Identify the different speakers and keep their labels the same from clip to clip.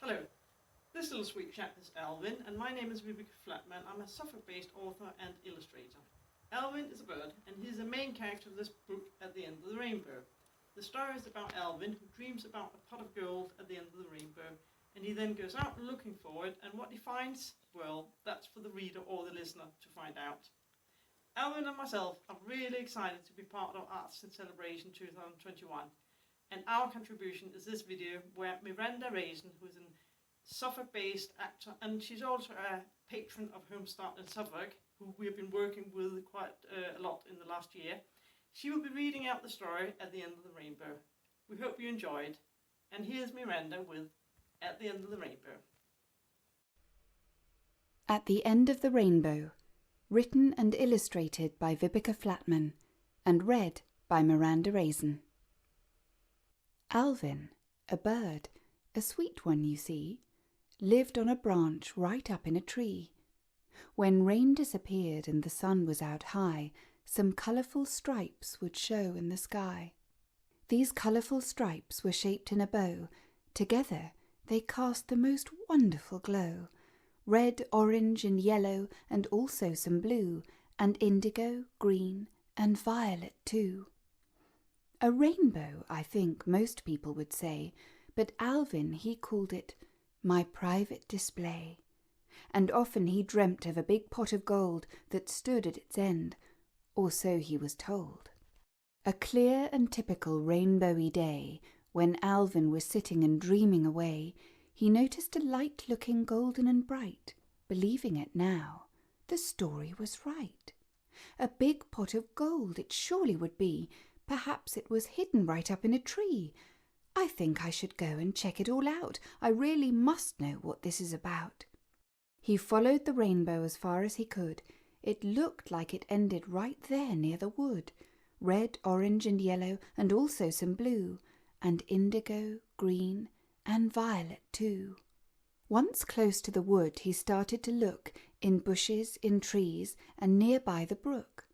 Speaker 1: Hello, this little sweet chap is Alvin, and my name is Vibeke Flatman. I'm a Suffolk-based author and illustrator. Alvin is a bird, and he's the main character of this book, At the End of the Rainbow. The story is about Alvin, who dreams about a pot of gold at the end of the rainbow, and he then goes out looking for it, and what he finds, well, that's for the reader or the listener to find out. Alvin and myself are really excited to be part of Arts in Celebration 2021, and our contribution is this video where Miranda Raison, who's a Suffolk-based actor, and she's also a patron of Homestart in Suffolk, who we've been working with quite a lot in the last year. She will be reading out the story At the End of the Rainbow. We hope you enjoyed, and here's Miranda with At the End of the Rainbow.
Speaker 2: At the End of the Rainbow, written and illustrated by Vibeke Flatman, and read by Miranda Raison. Alvin, a bird, a sweet one you see, lived on a branch right up in a tree. When rain disappeared and the sun was out high, some colourful stripes would show in the sky. These colourful stripes were shaped in a bow. Together they cast the most wonderful glow. Red, orange and yellow, and also some blue, and indigo, green, and violet too. A rainbow, I think most people would say, but Alvin, he called it my private display. And often he dreamt of a big pot of gold that stood at its end, or so he was told. A clear and typical rainbowy day, when Alvin was sitting and dreaming away, he noticed a light looking golden and bright. Believing it now, the story was right. A big pot of gold it surely would be. Perhaps it was hidden right up in a tree. I think I should go and check it all out. I really must know what this is about. He followed the rainbow as far as he could. It looked like it ended right there near the wood. Red, orange and yellow, and also some blue, and indigo, green, and violet too. Once close to the wood he started to look, in bushes, in trees, and near by the brook.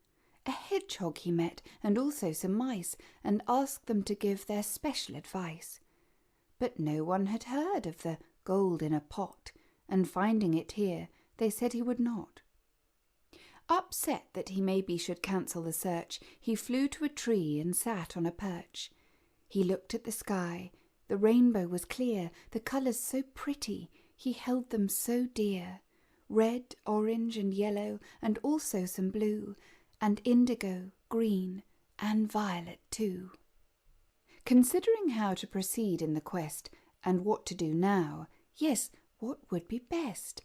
Speaker 2: A hedgehog he met, and also some mice, and asked them to give their special advice. But no one had heard of the gold in a pot, and finding it here, they said he would not. Upset that he maybe should cancel the search, he flew to a tree and sat on a perch. He looked at the sky. The rainbow was clear, the colours so pretty, he held them so dear. Red, orange and yellow, and also some blue, and indigo, green, and violet too. Considering how to proceed in the quest, and what to do now, yes, what would be best?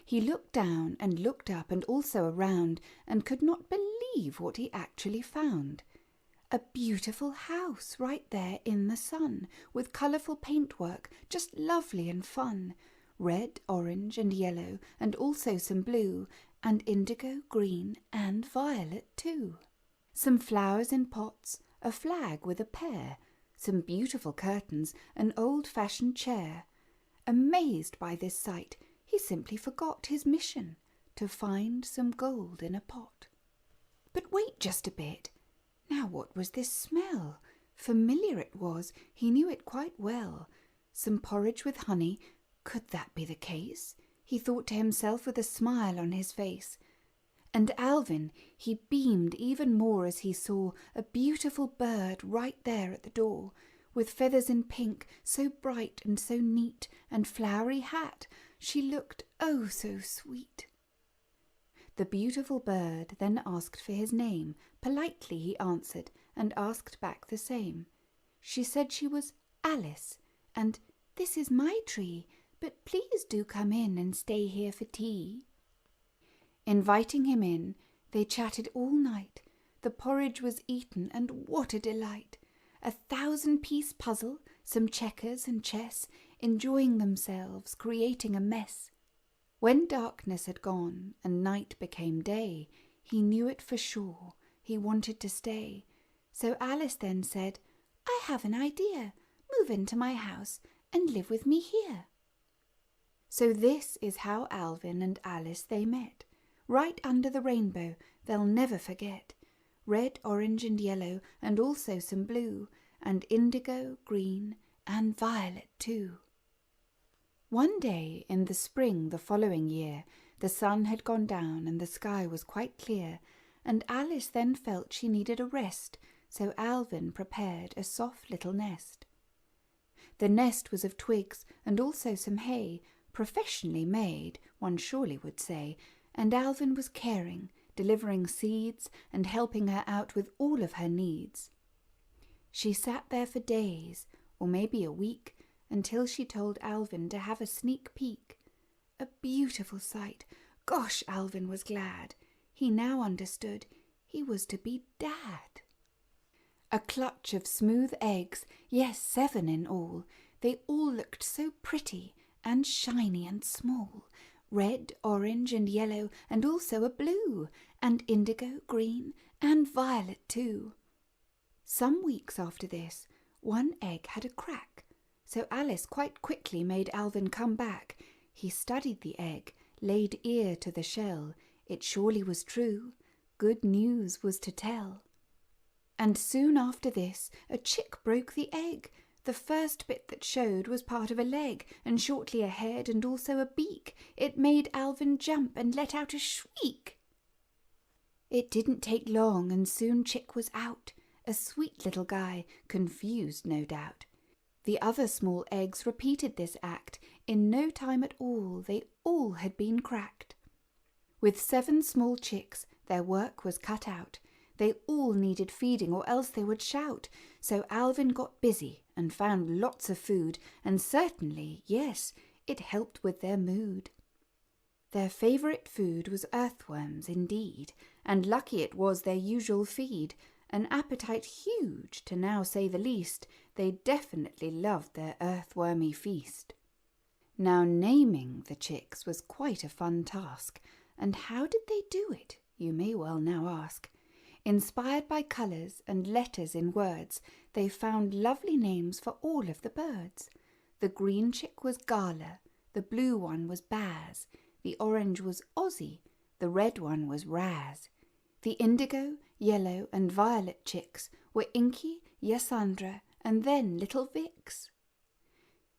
Speaker 2: He looked down and looked up and also around, and could not believe what he actually found. A beautiful house right there in the sun, with colourful paintwork, just lovely and fun. Red, orange and yellow, and also some blue, and indigo, green, and violet too. Some flowers in pots, a flag with a pear, some beautiful curtains, an old-fashioned chair. Amazed by this sight, he simply forgot his mission, to find some gold in a pot. But wait just a bit. Now what was this smell? Familiar it was, he knew it quite well. Some porridge with honey, could that be the case? He thought to himself with a smile on his face. And Alvin, he beamed even more as he saw a beautiful bird right there at the door, with feathers in pink, so bright and so neat, and flowery hat. She looked oh so sweet. The beautiful bird then asked for his name. Politely he answered, and asked back the same. She said she was Alice, and this is my tree, but please do come in and stay here for tea. Inviting him in, they chatted all night. The porridge was eaten, and what a delight! 1,000-piece puzzle, some checkers and chess, enjoying themselves, creating a mess. When darkness had gone and night became day, he knew it for sure, he wanted to stay. So Alice then said, "I have an idea. Move into my house and live with me here." So this is how Alvin and Alice they met. Right under the rainbow, they'll never forget. Red, orange and yellow, and also some blue, and indigo, green, and violet too. One day in the spring the following year, the sun had gone down and the sky was quite clear, and Alice then felt she needed a rest, so Alvin prepared a soft little nest. The nest was of twigs and also some hay, professionally made, one surely would say, and Alvin was caring, delivering seeds and helping her out with all of her needs. She sat there for days, or maybe a week, until she told Alvin to have a sneak peek. A beautiful sight. Gosh, Alvin was glad. He now understood he was to be Dad. A clutch of smooth eggs, yes, 7 in all. They all looked so pretty and shiny and small. Red, orange and yellow, and also a blue, and indigo, green, and violet too. Some weeks after this, one egg had a crack, so Alice quite quickly made Alvin come back. He studied the egg, laid ear to the shell. It surely was true. Good news was to tell. And soon after this, a chick broke the egg. The first bit that showed was part of a leg, and shortly a head and also a beak. It made Alvin jump and let out a shriek. It didn't take long, and soon Chick was out. A sweet little guy, confused no doubt. The other small eggs repeated this act. In no time at all, they all had been cracked. With 7 small chicks, their work was cut out. They all needed feeding or else they would shout. So Alvin got busy and found lots of food, and certainly, yes, it helped with their mood. Their favourite food was earthworms indeed, and lucky it was their usual feed. An appetite huge, to now say the least. They definitely loved their earthwormy feast. Now naming the chicks was quite a fun task, and how did they do it, you may well now ask. Inspired by colours and letters in words, they found lovely names for all of the birds. The green chick was Gala, the blue one was Baz, the orange was Ozzy, the red one was Raz. The indigo, yellow and violet chicks were Inky, Yasandra, and then little Vix.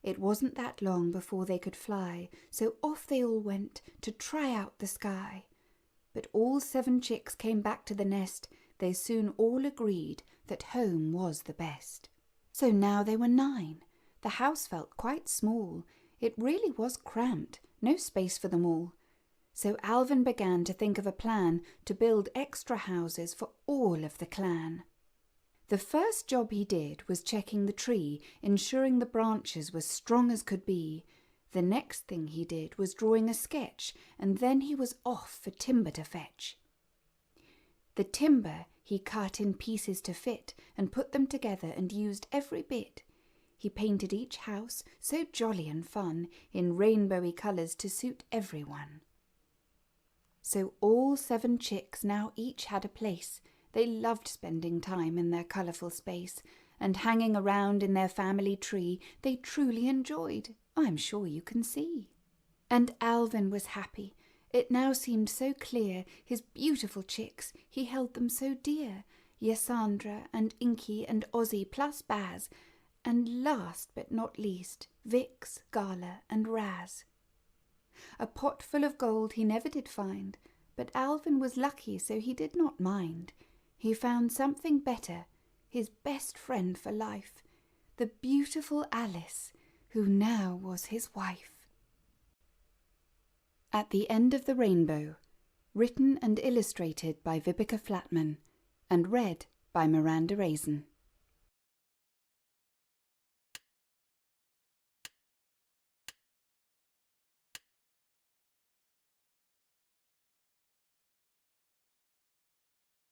Speaker 2: It wasn't that long before they could fly, so off they all went to try out the sky. But all 7 chicks came back to the nest. They soon all agreed that home was the best. So now they were 9. The house felt quite small. It really was cramped, no space for them all. So Alvin began to think of a plan to build extra houses for all of the clan. The first job he did was checking the tree, ensuring the branches were strong as could be. The next thing he did was drawing a sketch, and then he was off for timber to fetch. The timber he cut in pieces to fit, and put them together and used every bit. He painted each house, so jolly and fun, in rainbowy colours to suit everyone. So all 7 chicks now each had a place. They loved spending time in their colourful space, and hanging around in their family tree they truly enjoyed, I'm sure you can see. And Alvin was happy. It now seemed so clear, his beautiful chicks, he held them so dear, Yasandra and Inky and Ozzy plus Baz, and last but not least, Vix, Gala and Raz. A pot full of gold he never did find, but Alvin was lucky, so he did not mind. He found something better, his best friend for life, the beautiful Alice, who now was his wife. At the End of the Rainbow, written and illustrated by Vibeke Flatman, and read by Miranda Raison.